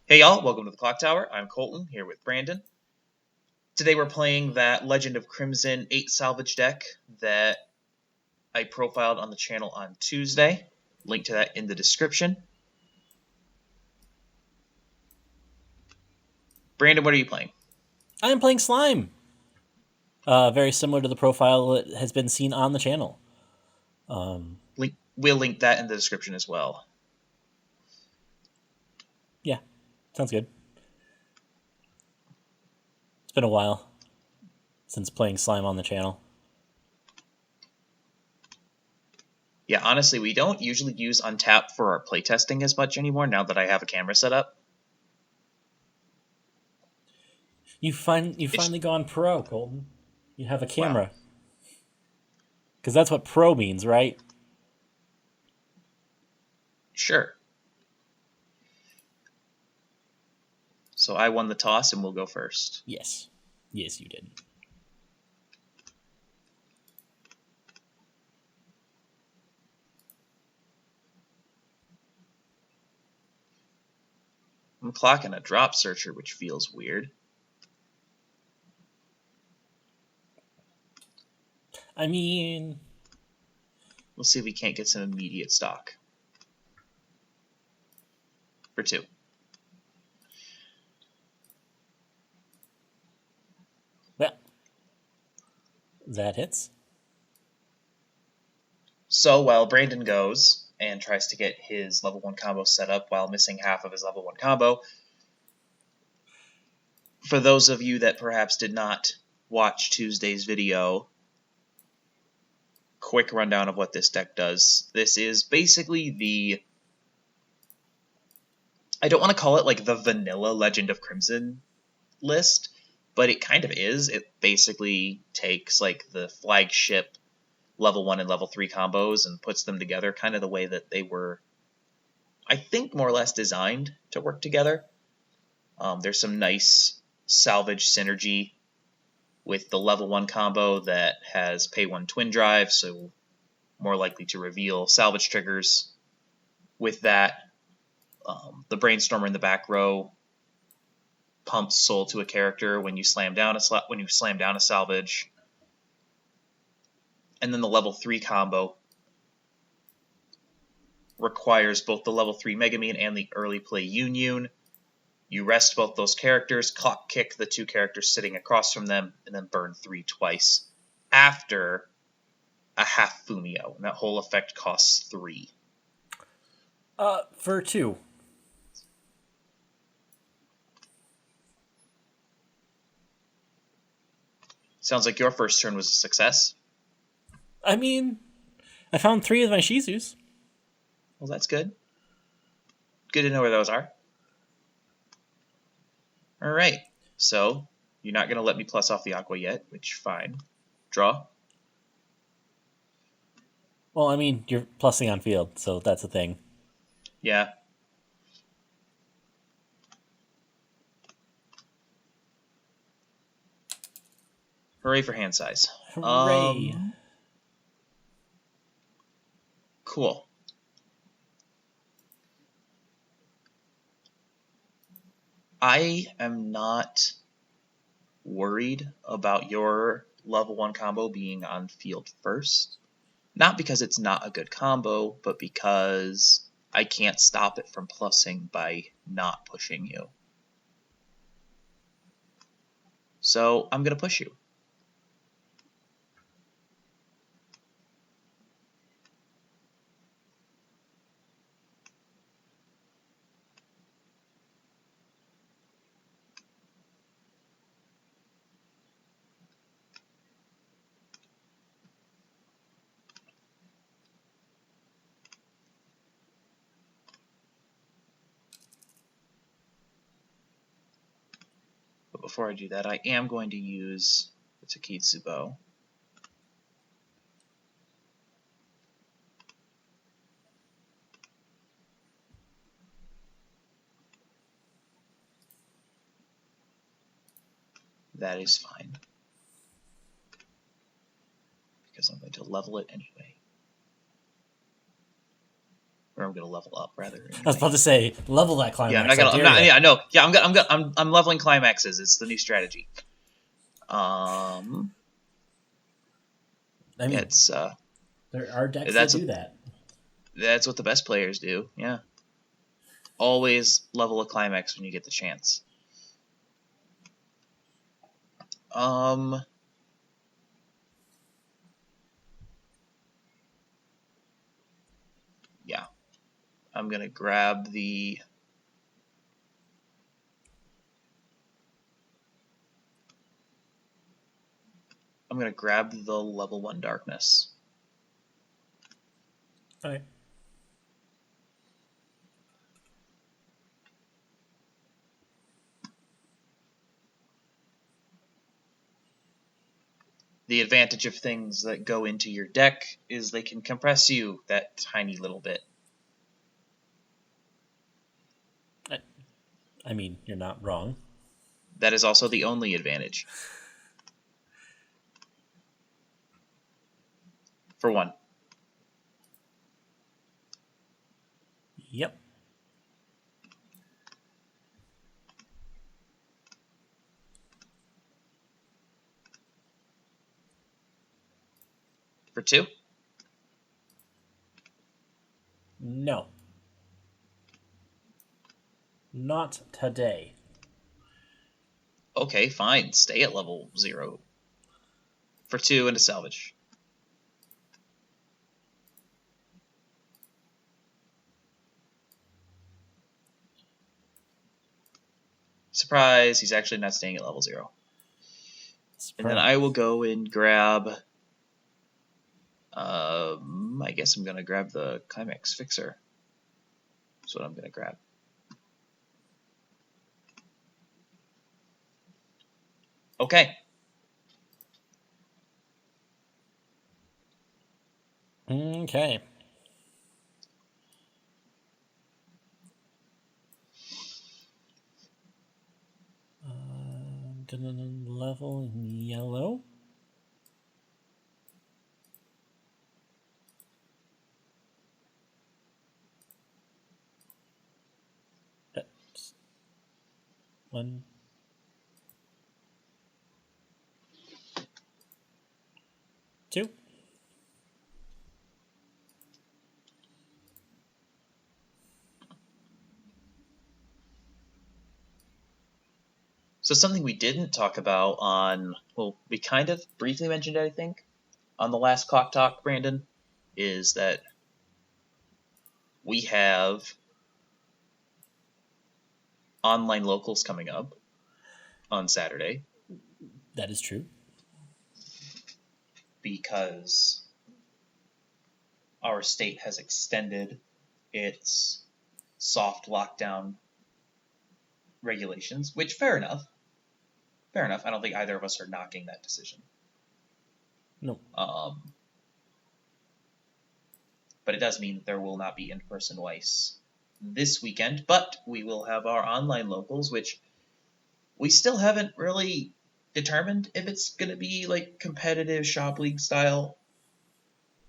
Hey y'all, welcome to the Clock Tower. I'm Colton, here with Brandon. Today we're playing that Legend of Crimson 8 salvage deck that I profiled on the channel on Tuesday. Link to that in the description. Brandon, what are you playing? I am playing Slime. Very similar to the profile that has been seen on the channel. We'll link that in the description as well. Yeah, sounds good. It's been a while since playing Slime on the channel. Yeah, honestly, we don't usually use Untap for our playtesting as much anymore now that I have a camera set up. You've finally gone pro, Colton. You have a camera. Because that's what pro means, right? Sure. So I won the toss and we'll go first. Yes. Yes, you did. I'm clocking a drop searcher, which feels weird. I mean, We'll see if we can't get some immediate stock. For 2. well, that hits. So while Brandon goes and tries to get his level 1 combo set up while missing half of his level 1 combo, for those of you that perhaps did not watch Tuesday's video, quick rundown of what this deck does. This is basically the... I don't want to call it like the vanilla Legend of Crimson list, but it kind of is. It basically takes like the flagship level 1 and level 3 combos and puts them together kind of the way that they were, I think, more or less designed to work together. There's some nice salvage synergy with the level 1 combo that has pay 1 twin drive, so more likely to reveal salvage triggers. With that, the Brainstormer in the back row pumps soul to a character when you slam down a salvage. And then the level 3 combo requires both the level 3 Megamine and the early play Yun. You rest both those characters, clock kick the 2 characters sitting across from them, and then burn 3 twice after a half Fumio. And that whole effect costs 3. For 2. Sounds like your first turn was a success. I mean, I found 3 of my Shizus. Well, that's good. Good to know where those are. Alright, so you're not going to let me plus off the Aqua yet, which, fine. Draw. Well, I mean, you're plussing on field, so that's a thing. Yeah. Hooray for hand size. Hooray. Cool. I am not worried about your level 1 combo being on field first. Not because it's not a good combo, but because I can't stop it from plussing by not pushing you. So I'm going to push you. But before I do that, I am going to use the Takitsu Bow. That is fine, because I'm going to level it anyway. Or I'm gonna level up rather. Anyway. I was about to say level that climax. Yeah, I'm not gonna. I'm not. Yeah, no. Yeah, I'm leveling climaxes. It's the new strategy. I mean, it's there are decks that do that. That's what the best players do. Yeah. Always level a climax when you get the chance. Yeah. I'm gonna grab the. I'm gonna grab the level 1 darkness. Okay. The advantage of things that go into your deck is they can compress you that tiny little bit. I mean, you're not wrong. That is also the only advantage. For 1. Yep. For 2? No. Not today. Okay, fine. Stay at level 0. For 2 and a salvage. Surprise, he's actually not staying at level 0. Surprise. And then I will go and grab... I guess I'm going to grab the Climax Fixer. That's what I'm going to grab. Okay. Okay. Gonna level in yellow. That's 1, 2. So something we didn't talk about on, well, we kind of briefly mentioned it, I think, on the last Clock Talk, Brandon, is that we have online locals coming up on Saturday. That is true. Because our state has extended its soft lockdown regulations, which, fair enough. Fair enough. I don't think either of us are knocking that decision. No. But it does mean that there will not be in-person Weiss this weekend, but we will have our online locals, which we still haven't really determined if it's going to be like competitive shop league style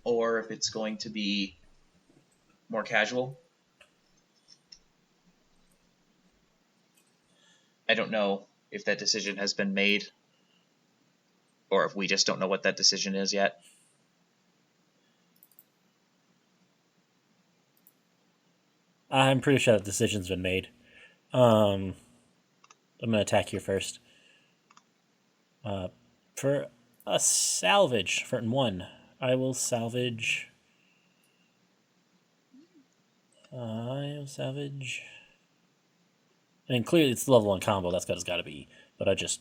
or if it's going to be more casual. I don't know if that decision has been made or if we just don't know what that decision is yet. I'm pretty sure that decision's been made. I'm going to attack here first. For a salvage, for 1, I will salvage... I mean, clearly it's the level 1 combo. That's what it's got to be. But I just...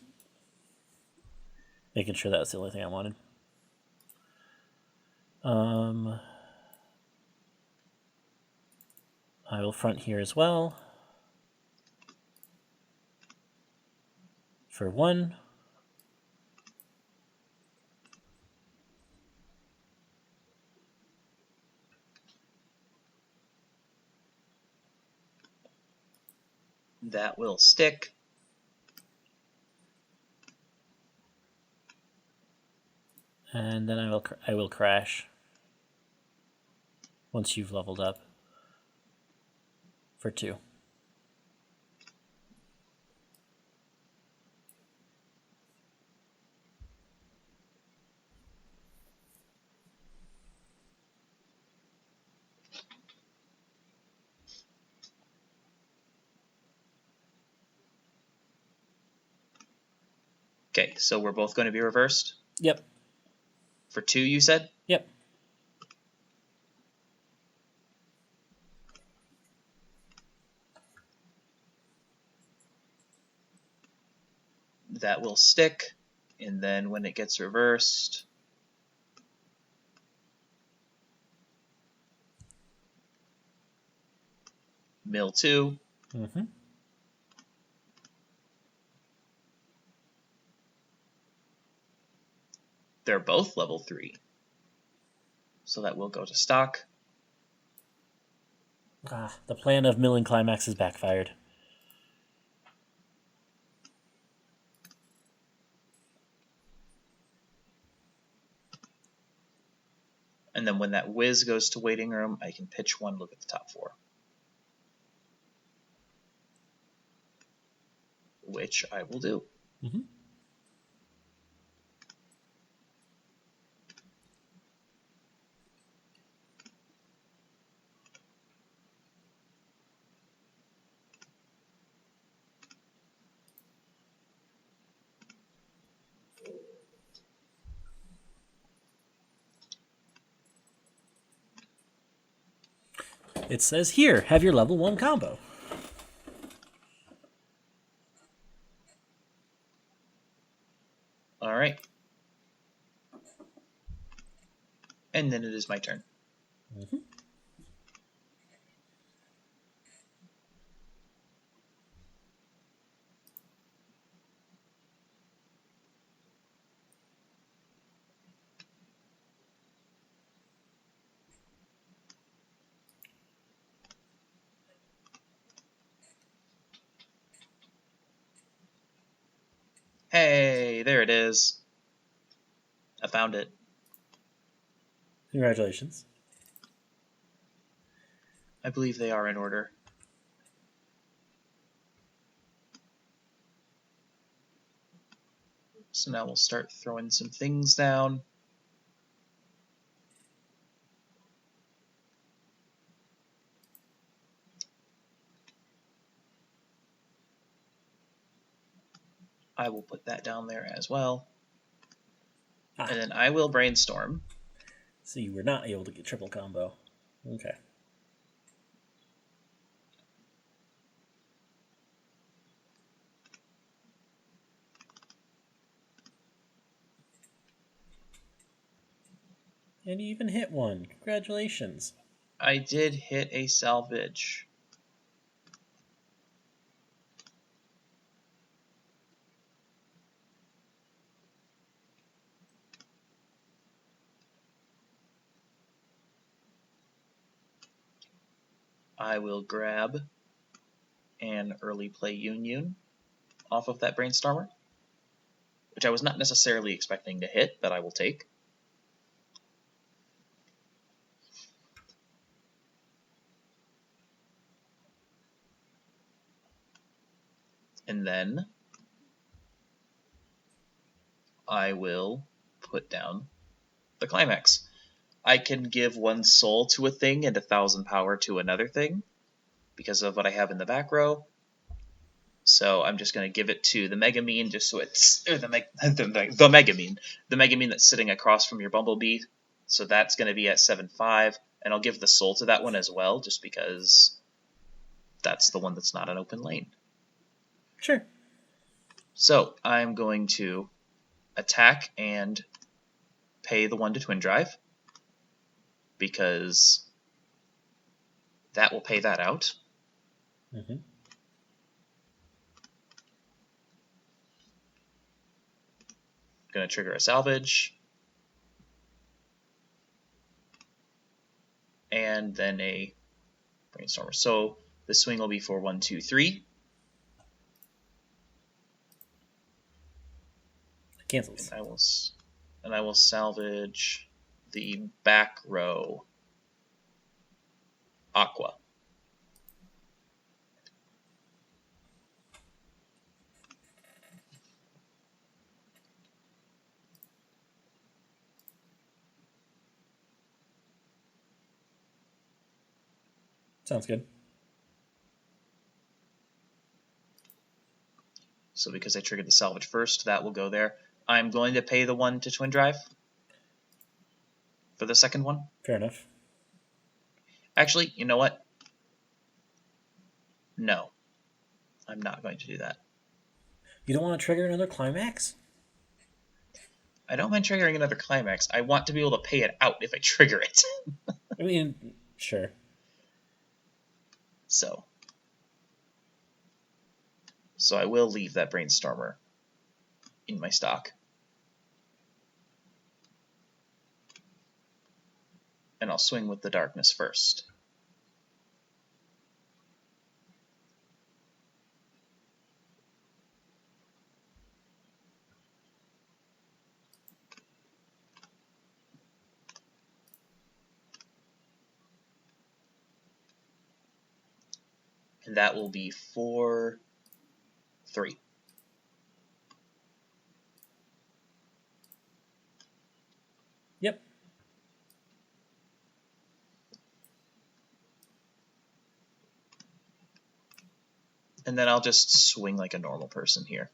making sure that's the only thing I wanted. I will front here as well. For 1. That will stick. And then I will crash once you've leveled up. For 2. Okay, so we're both going to be reversed? Yep. For 2, you said? Yep. That will stick, and then when it gets reversed, mill 2. Mm-hmm. They're both level 3. So that will go to stock. The plan of milling climax has backfired. And then when that whiz goes to waiting room, I can pitch 1 look at the top 4. Which I will do. Mm-hmm. It says here, have your level 1 combo. All right. And then it is my turn. Mm-hmm. Hey, there it is. I found it. Congratulations. I believe they are in order. So now we'll start throwing some things down. I will put that down there as well. And then I will brainstorm. So you were not able to get triple combo. Okay. And you even hit one. Congratulations. I did hit a salvage. I will grab an early play Union off of that Brainstormer, which I was not necessarily expecting to hit, but I will take. And then I will put down the Climax. I can give 1 soul to a thing and 1,000 power to another thing because of what I have in the back row. So I'm just going to give it to the Megamine, just so it's the Megamine, the Megamine that's sitting across from your Bumblebee. So that's going to be at 7/5, and I'll give the soul to that one as well, just because that's the one that's not an open lane. Sure. So I'm going to attack and pay the 1 to Twin Drive, because that will pay that out. Mm-hmm. Going to trigger a salvage. And then a Brainstormer. So the swing will be for 1, 2, 3. Cancels. And I will salvage the back row Aqua. Sounds good. So because I triggered the salvage first, that will go there. I'm going to pay the 1 to Twin Drive for the second one. Fair enough. Actually, you know what? No. I'm not going to do that. You don't want to trigger another climax? I don't mind triggering another climax. I want to be able to pay it out if I trigger it. I mean, sure. So I will leave that Brainstormer in my stock. And I'll swing with the Darkness first. And that will be 4-3. Yep. And then I'll just swing like a normal person here.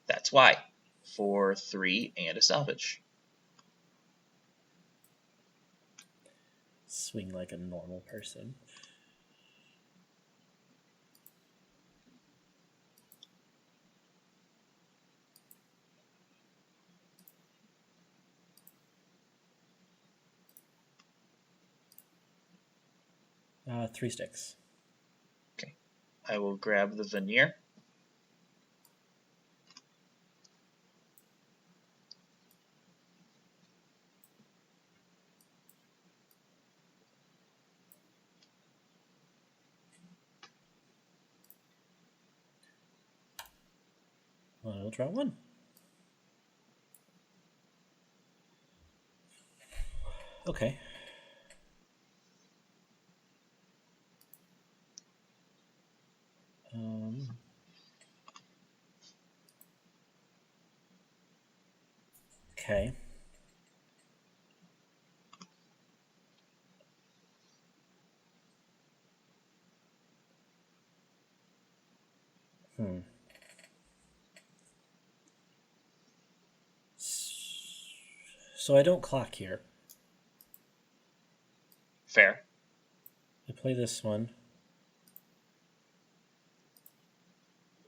That's why. 4-3 and a salvage. Swing like a normal person. Three sticks. Okay. I will grab the veneer. I'll draw one. Okay. Okay. So I don't clock here. Fair. I play this one.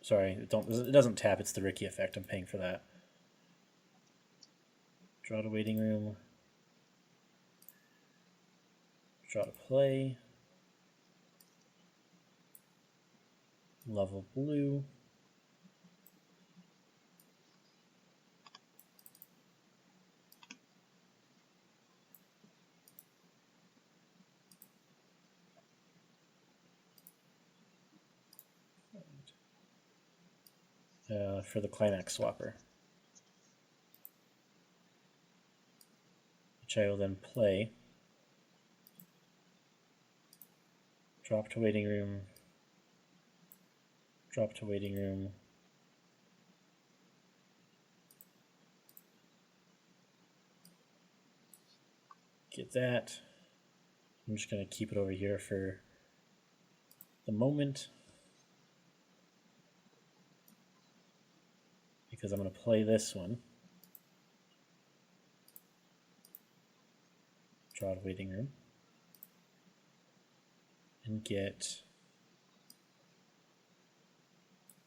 Sorry, it doesn't tap. It's the Ricky effect. I'm paying for that. Draw to waiting room. Draw to play. Level blue. For the climax swapper, which I will then play. Drop to waiting room. Drop to waiting room. Get that. I'm just going to keep it over here for the moment, because I'm going to play this one. Draw to waiting room. And get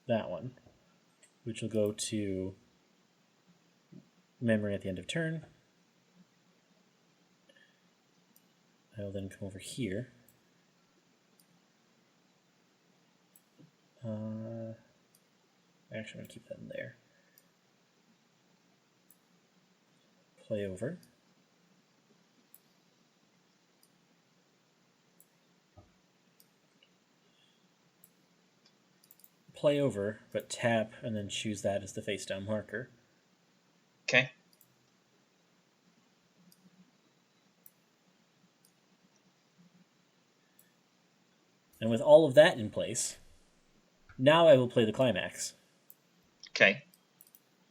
that one, which will go to memory at the end of turn. I will then come over here. Actually, I'm going to keep that in there. Play over. Play over, but tap and then choose that as the face down marker. Okay. And with all of that in place, now I will play the climax. Okay.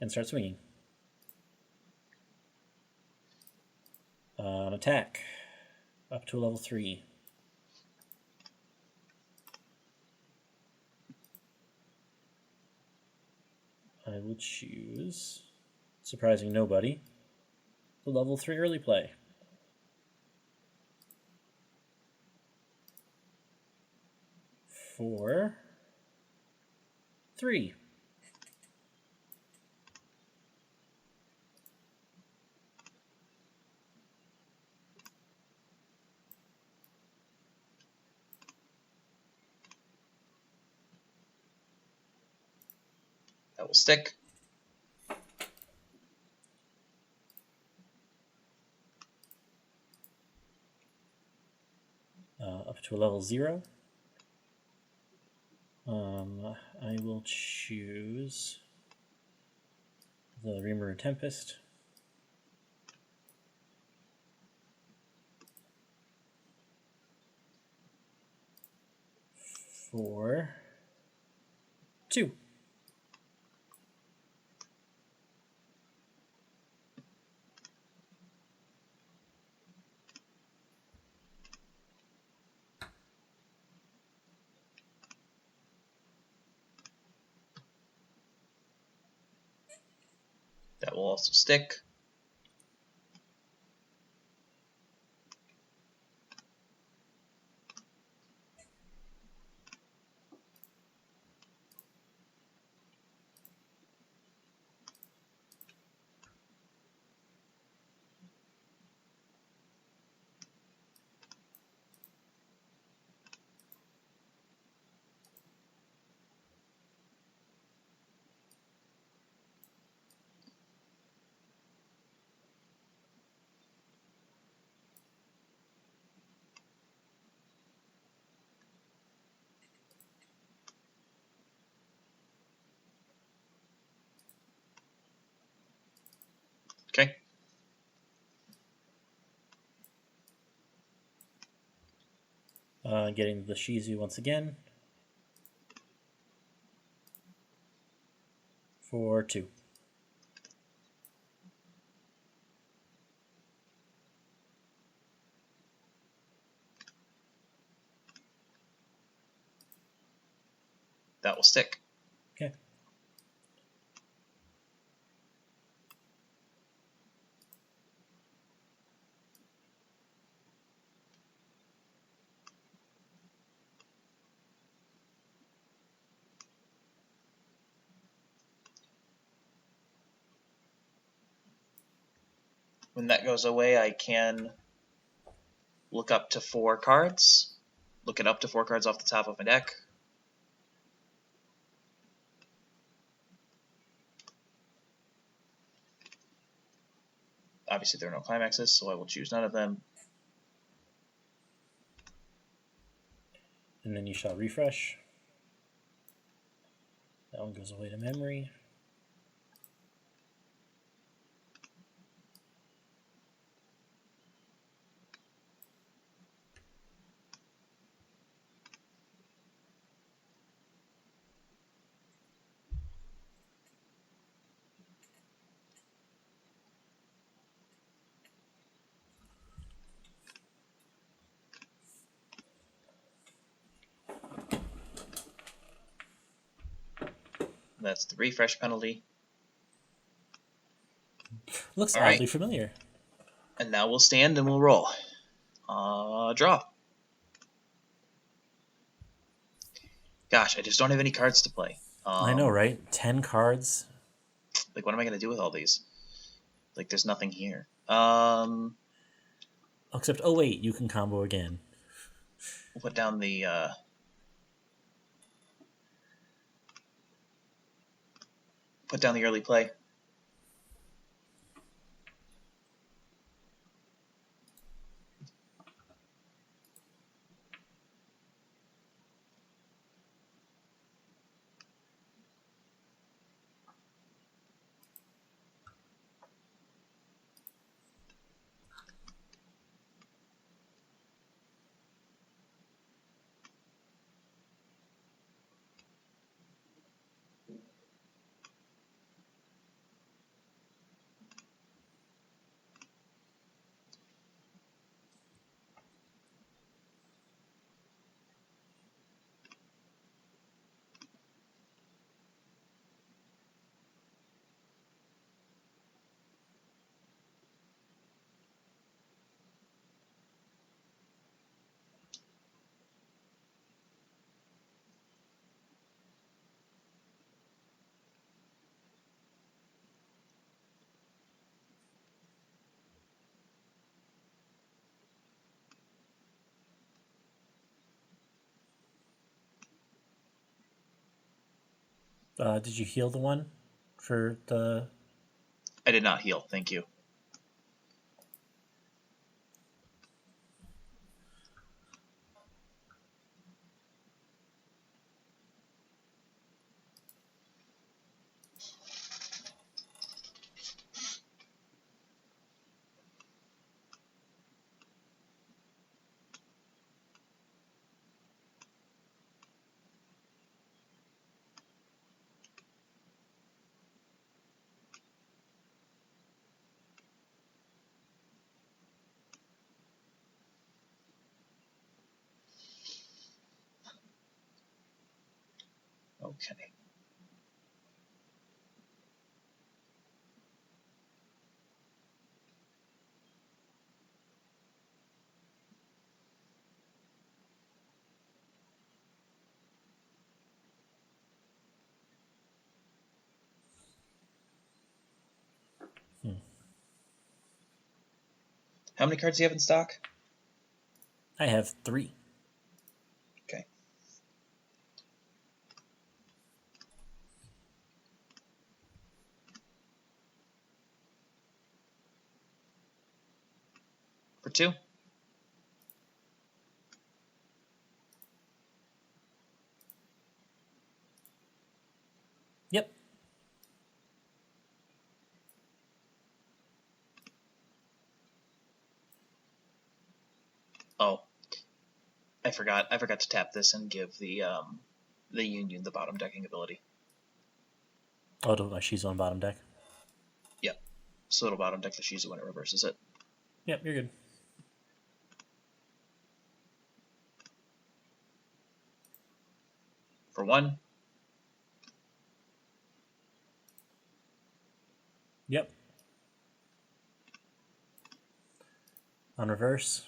And start swinging. Attack. Up to a level 3. I will choose, surprising nobody, the level 3 early play. For 3. That will stick. Up to a level 0. I will choose the Rimuru Tempest. For 2. That will also stick. Okay. Getting the Shizu once again. For 2. That will stick. Okay. When that goes away, I can look up to 4 cards. Look it up to 4 cards off the top of my deck. Obviously, there are no climaxes, so I will choose none of them. And then you shall refresh. That one goes away to memory. That's the refresh penalty. Looks All oddly right. familiar. And now we'll stand and we'll roll. Draw. Gosh, I just don't have any cards to play. I know, right? 10 cards. Like, what am I going to do with all these? Like, there's nothing here. Except, oh wait, you can combo again. We'll put down the early play. Did you heal the one for the... I did not heal, thank you. Okay. How many cards do you have in stock? I have 3. Okay. For 2? Yep. Oh, I forgot to tap this and give the Union the bottom decking ability. Oh, to my Shizu on bottom deck. Yep. So it'll bottom deck the Shizu when it reverses it. Yep, you're good. For 1. Yep. On reverse.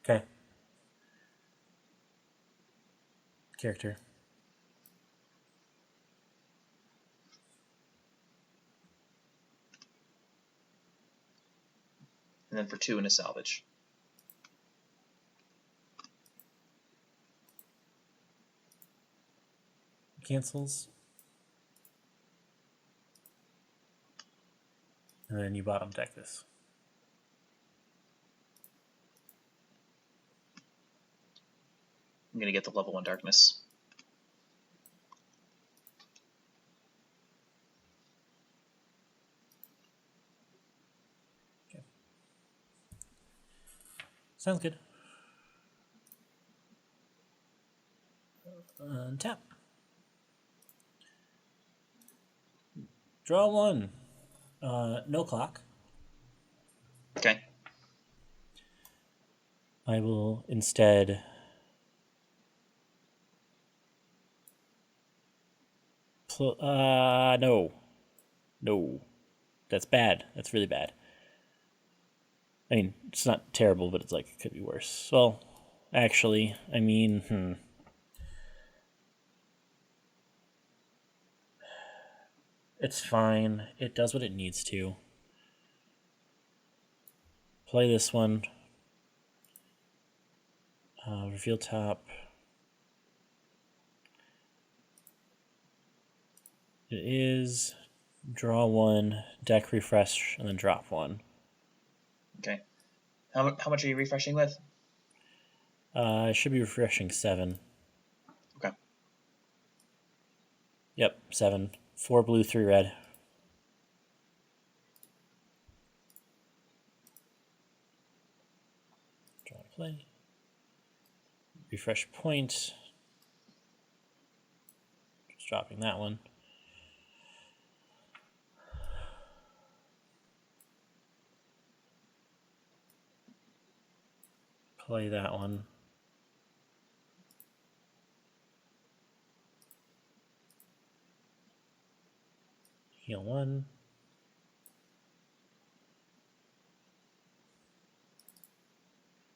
Okay. Character. And then for 2 in a salvage. Cancels. And then you bottom deck this. I'm going to get the level 1 darkness. Okay. Sounds good. Tap. Draw 1. No clock. Okay. I will instead no. No. That's bad. That's really bad. I mean, it's not terrible, but it's like, it could be worse. Well, actually, I mean, It's fine. It does what it needs to. Play this one. Reveal top. It is draw 1, deck refresh, and then drop 1. Okay. How much are you refreshing with? I should be refreshing 7. Okay. Yep, 7. 4 blue, 3 red. Draw and play. Refresh point. Just dropping that one. Play that one. Heal 1.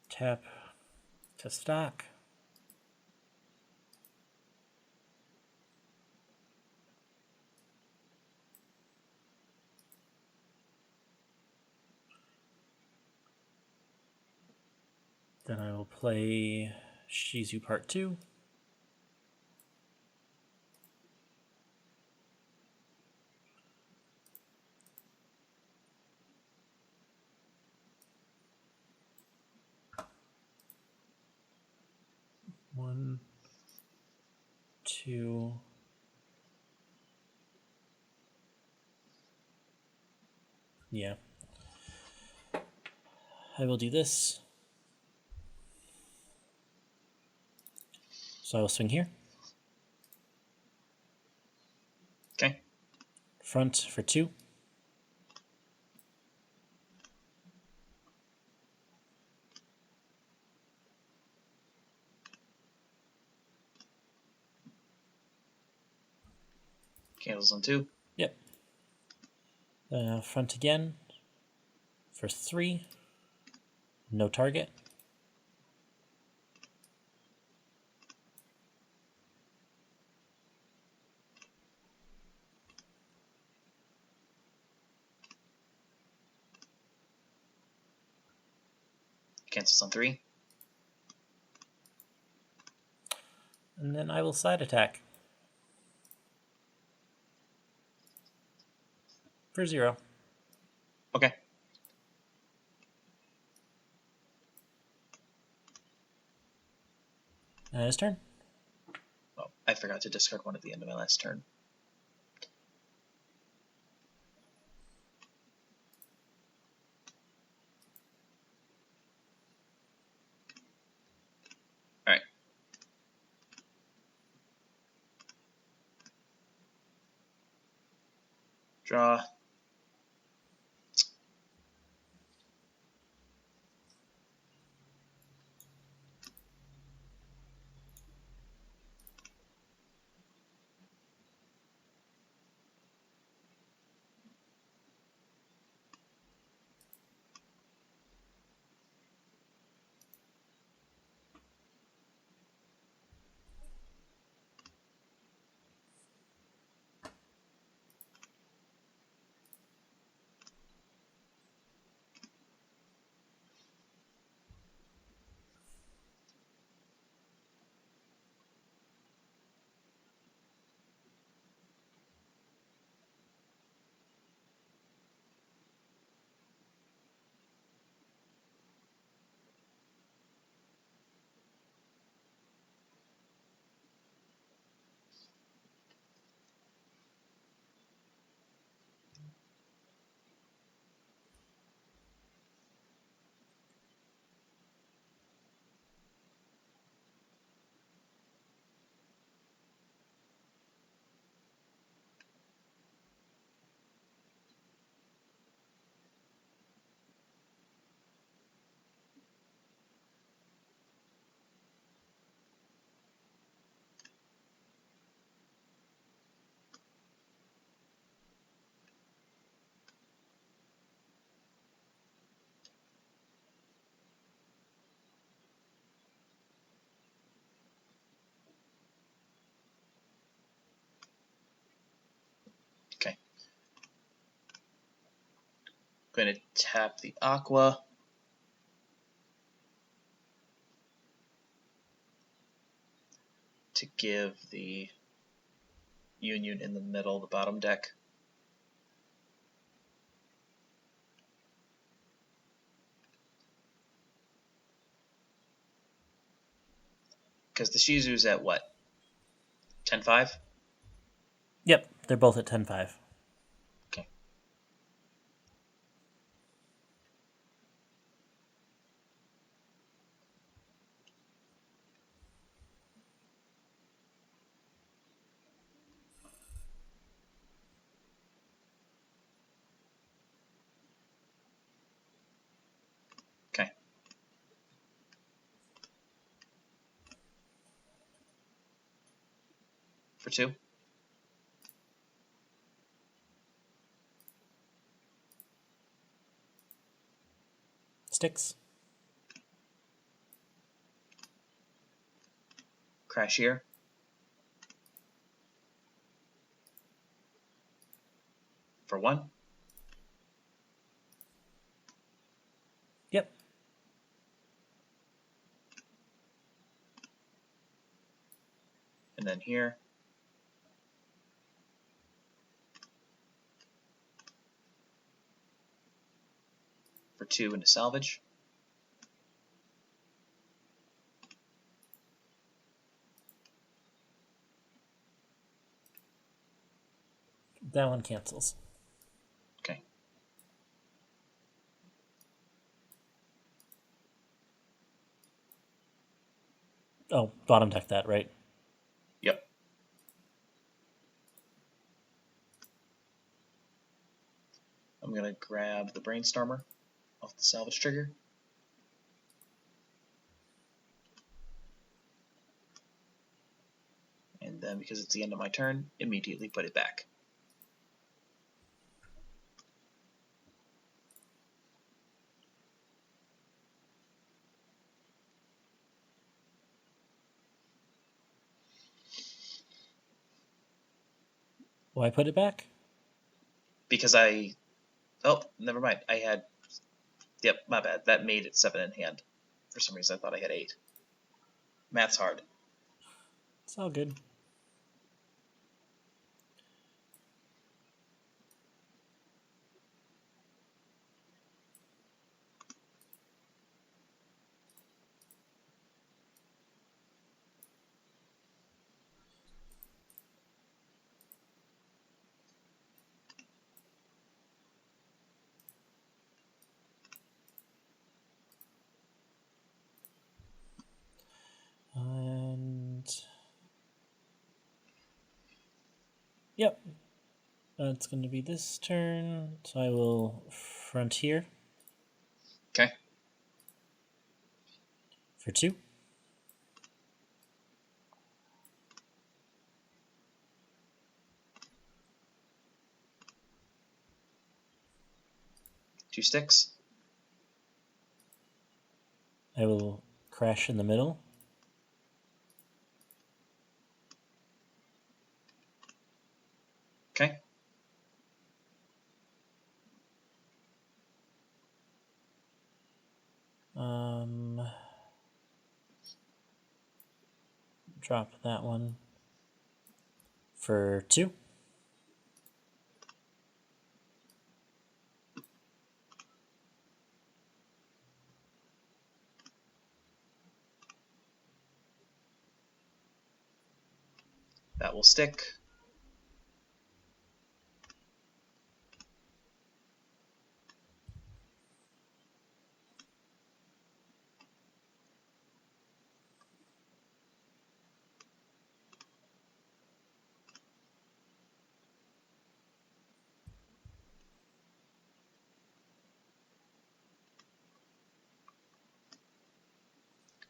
Tap to stock. Then I will play Shizu Part 2. One, two. Yeah. I will do this. So I will swing here. Okay. Front for 2. Cancels on 2. Yep. Front again for 3. No target. Cancels on 3. And then I will side attack. For 0. Okay. And his turn. Oh, I forgot to discard 1 at the end of my last turn. Alright. Draw. Okay. Going to tap the Aqua. To give the Union in the middle, the bottom deck. Because the Shizu's at what? 10-5? Yep, they're both at 10-5. Okay. Okay. For 2. Sticks. Crash here. For 1. Yep. then here. For 2 into salvage. That one cancels. Okay. Oh, bottom deck that, right? Yep. I'm going to grab the Brainstormer off the salvage trigger. And then, because it's the end of my turn, immediately put it back. Why put it back? Because oh, never mind. I had, yep, my bad. That made it 7 in hand. For some reason, I thought I had 8. Math's hard. It's all good. And yep, that's going to be this turn. So I will frontier. Okay. For 2. Two sticks. I will crash in the middle. Okay. Drop that one for 2. That will stick.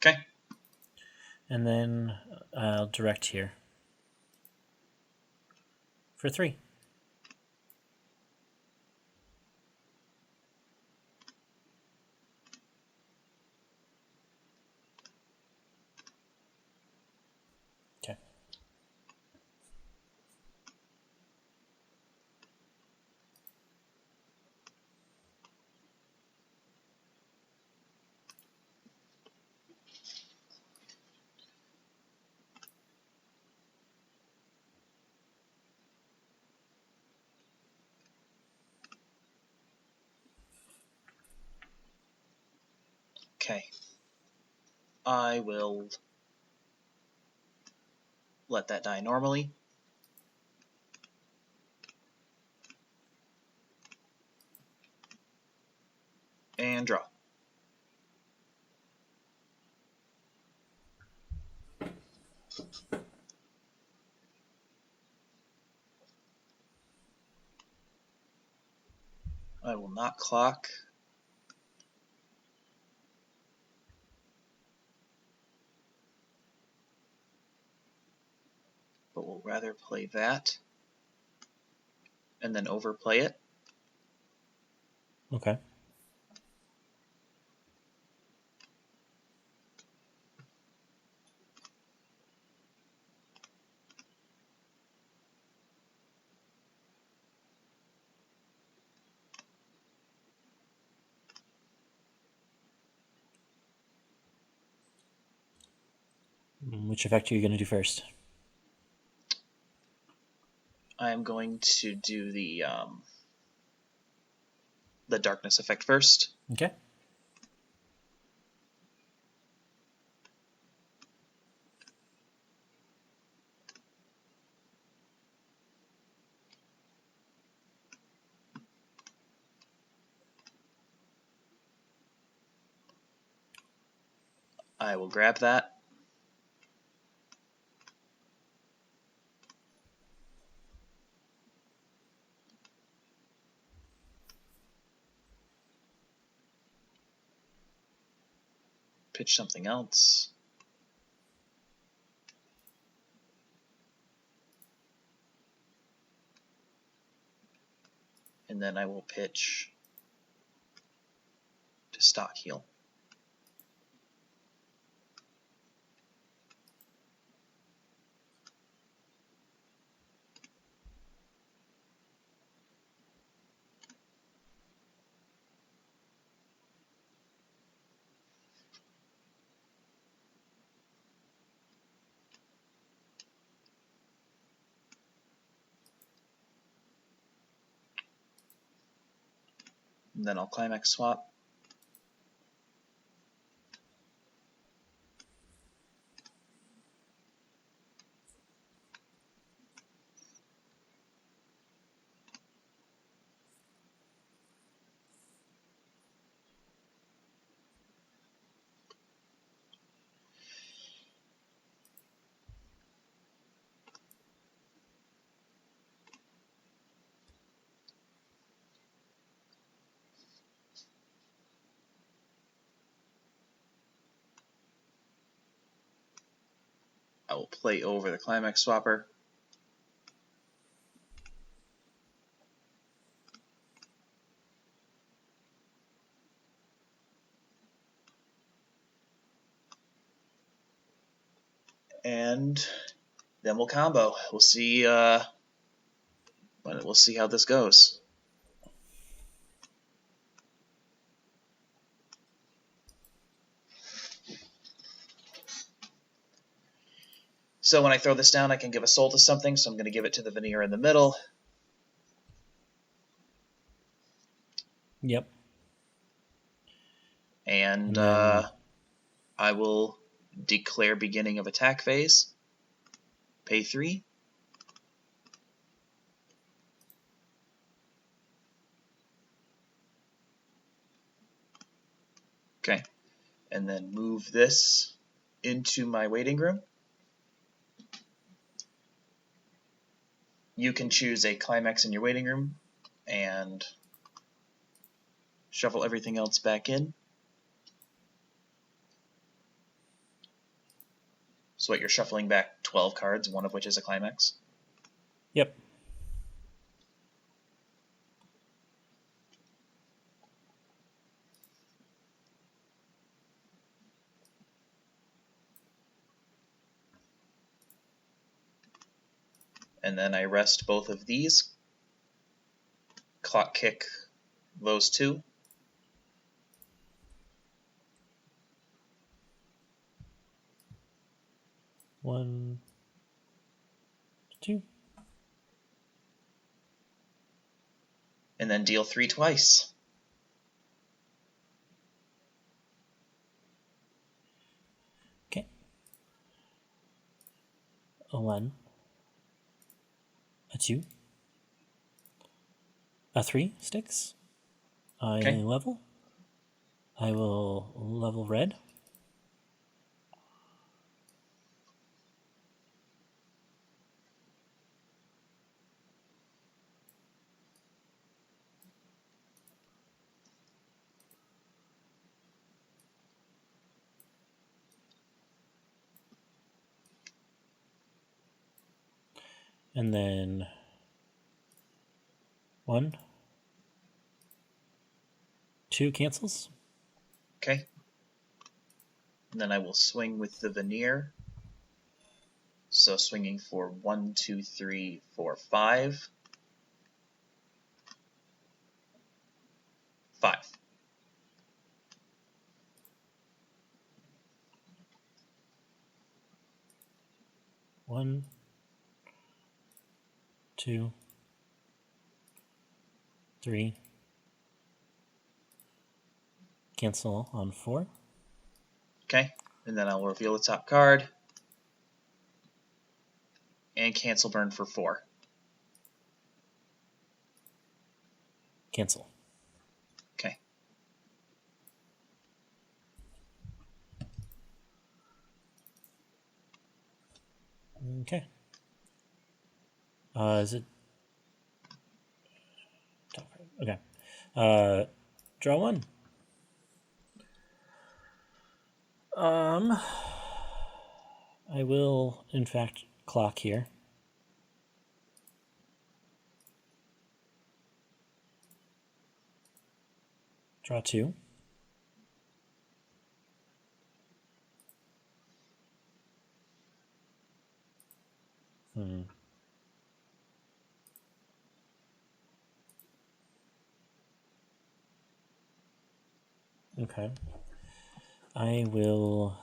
Okay. And then I'll direct here for 3. Okay. Okay. I will let that die normally. And draw. I will not clock. But we'll rather play that and then overplay it. Okay. Which effect are you going to do first? I'm going to do the darkness effect first. Okay. I will grab that. Pitch something else. And then I will pitch to stock heal. And then I'll climax swap. I will play over the climax swapper. And then we'll combo. We'll see. We'll see how this goes. So when I throw this down, I can give a soul to something. So I'm going to give it to the veneer in the middle. Yep. And I will declare beginning of attack phase. Pay 3. Okay. And then move this into my waiting room. You can choose a climax in your waiting room and shuffle everything else back in. So what, you're shuffling back 12 cards, one of which is a climax? Yep. And then I rest both of these. Clock kick those two. One, two. And then deal 3 twice. Okay. A 1. A 2. A 3 sticks. I Okay. level. I will level red. And then 1, 2 cancels. Okay. And then I will swing with the veneer. So swinging for 1, 2, 3, 4, 5. 5. One, 2, 3. Cancel on 4. Okay, and then I'll reveal the top card. And cancel burn for 4. Cancel. Okay. Okay. Is it? Okay. Draw 1. I will, in fact, clock here. Draw 2. Okay. I will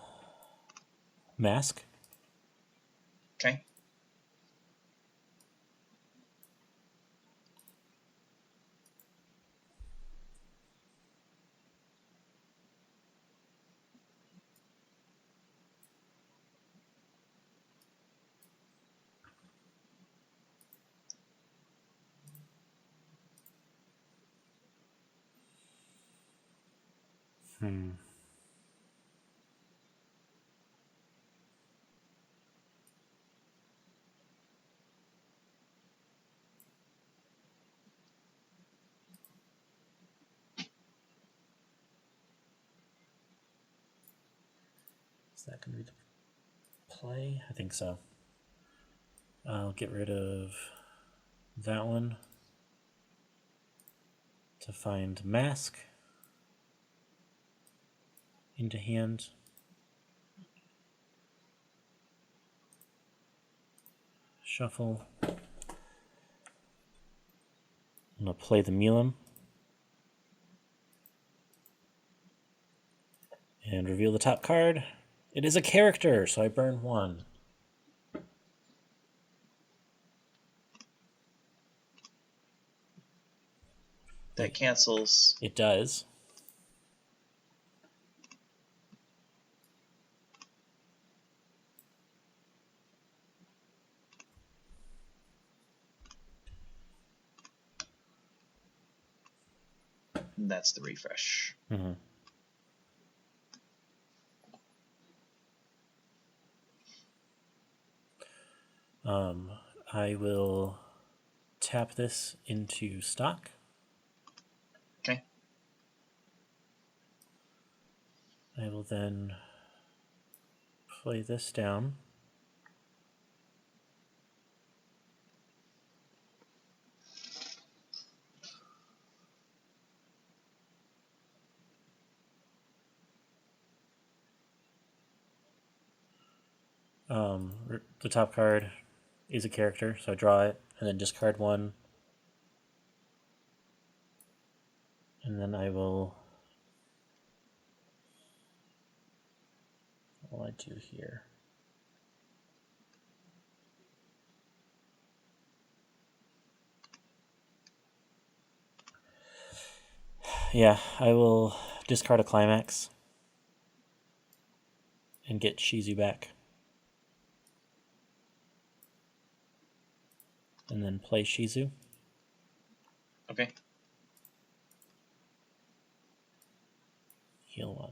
mask. Okay. Is that going to be the play? I think so. I'll get rid of that one to find mask into hand. Shuffle. I'm going to play the Milim. And reveal the top card. It is a character, so I burn 1. That cancels. It does. And that's the refresh. Mm-hmm. I will tap this into stock. Okay. I will then play this down. The top card is a character, so I draw it and then discard 1. And then I will. What will I do here? Yeah, I will discard a climax and get Shizu back. And then play Shizu. Okay. Heal 1.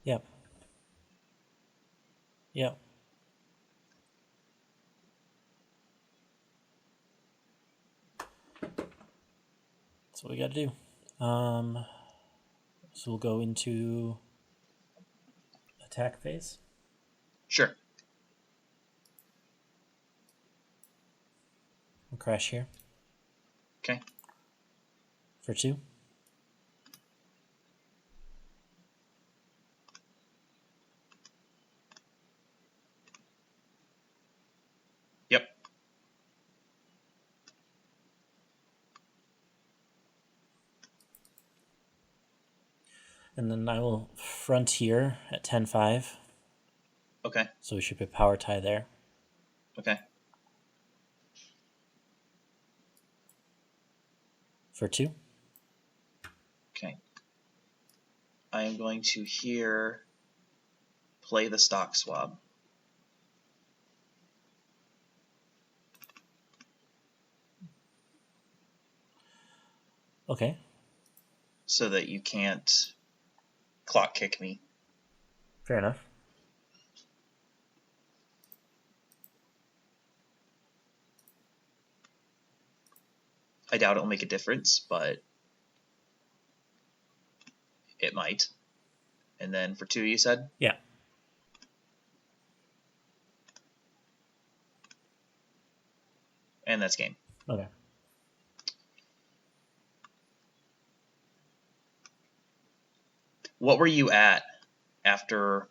Yep. Yep. That's what we got to do. So we'll go into attack phase. Sure. We'll crash here. Okay. For 2. and then I will Frontier at 10-5. Okay. So we should put Power Tie there. Okay. For 2. Okay. I am going to here play the stock swab. Okay. So that you can't clock kick me. Fair enough. I doubt it'll make a difference, but it might. And then for 2, you said? Yeah. And that's game. Okay. What were you at after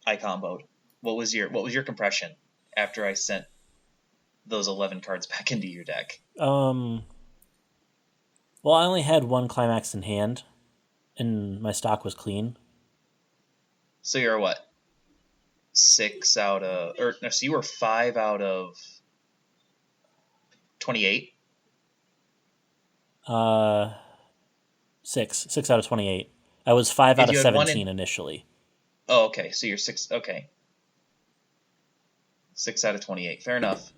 I comboed? What was your compression after I sent those 11 cards back into your deck? Well, I only had 1 climax in hand, and my stock was clean. So you're what? 6 out of, or no? So you were 5 out of 28. 6 out of 28. I was 5 out of 17 initially. Oh, okay. So you're 6. Okay. 6 out of 28. Fair enough.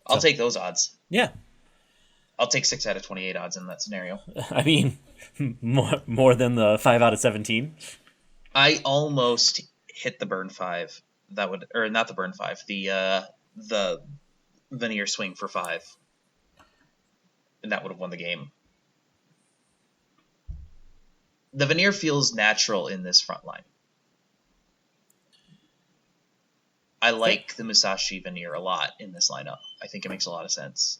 I'll take those odds. Yeah. I'll take 6 out of 28 odds in that scenario. I mean, more than the 5 out of 17. I almost hit the burn 5. That would, or not the burn 5. The veneer swing for 5, and that would have won the game. The veneer feels natural in this front line. I like the Musashi veneer a lot in this lineup. I think it makes a lot of sense.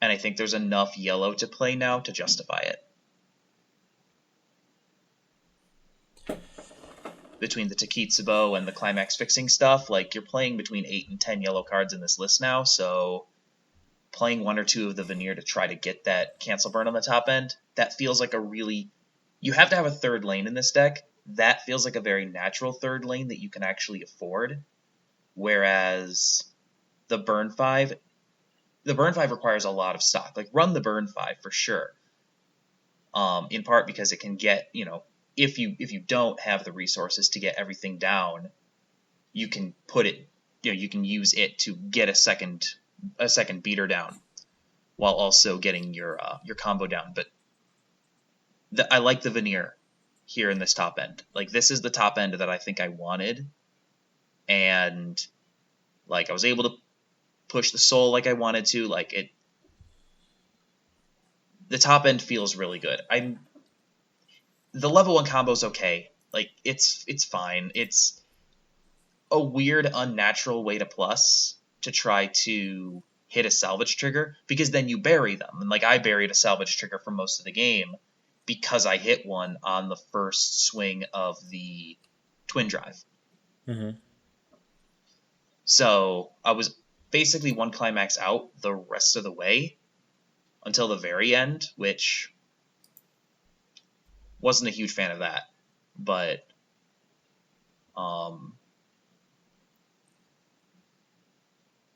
And I think there's enough yellow to play now to justify it. Between the Takitsubo and the climax fixing stuff, like you're playing between 8 and 10 yellow cards in this list now, so playing 1 or 2 of the veneer to try to get that cancel burn on the top end, that feels like a really... You have to have a third lane in this deck. That feels like a very natural third lane that you can actually afford. Whereas the burn 5 requires a lot of stock. Like, run the burn 5 for sure. In part because it can get, if you don't have the resources to get everything down, you can put it, you can use it to get a second beater down while also getting your combo down. But I like the veneer here in this top end. Like, this is the top end that I think I wanted, and like I was able to push the soul like I wanted to. Like, the top end feels really good. The level 1 combo is okay. Like, it's fine. It's a weird, unnatural way to plus to try to hit a salvage trigger, because then you bury them. And like, I buried a salvage trigger for most of the game because I hit one on the first swing of the twin drive. Mm-hmm. So I was basically 1 climax out the rest of the way until the very end, which wasn't a huge fan of that. But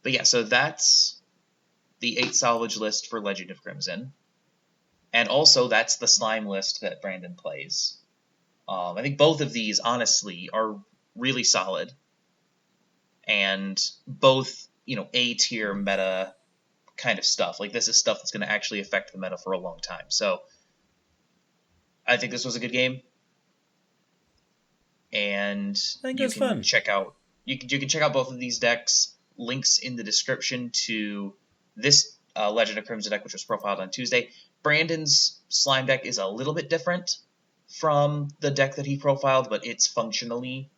yeah, so that's the 8 salvage list for Legend of Crimson. And also, that's the slime list that Brandon plays. I think both of these, honestly, are really solid. And both, A-tier meta kind of stuff. Like, this is stuff that's going to actually affect the meta for a long time. So, I think this was a good game. And I think it was fun. Check out, you can check out both of these decks. Links in the description to this Legend of Crimson deck, which was profiled on Tuesday. Brandon's slime deck is a little bit different from the deck that he profiled, but it's functionally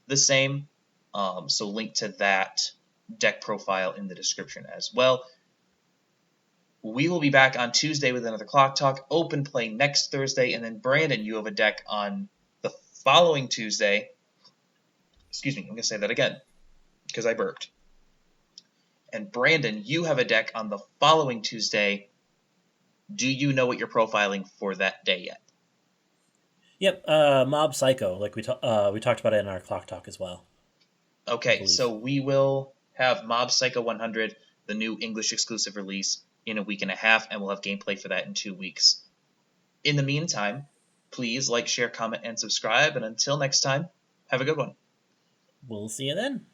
the same. So link to that deck profile in the description as well. We will be back on Tuesday with another Clock Talk. Open play next Thursday, and then Brandon, you have a deck on the following Tuesday. Excuse me, I'm going to say that again because I burped. And Brandon, you have a deck on the following Tuesday. Do you know what you're profiling for that day yet? Yep, Mob Psycho, like we talked about it in our Clock Talk as well. Okay, so we will have Mob Psycho 100, the new English exclusive release, in a week and a half, and we'll have gameplay for that in 2 weeks. In the meantime, please like, share, comment, and subscribe, and until next time, have a good one. We'll see you then.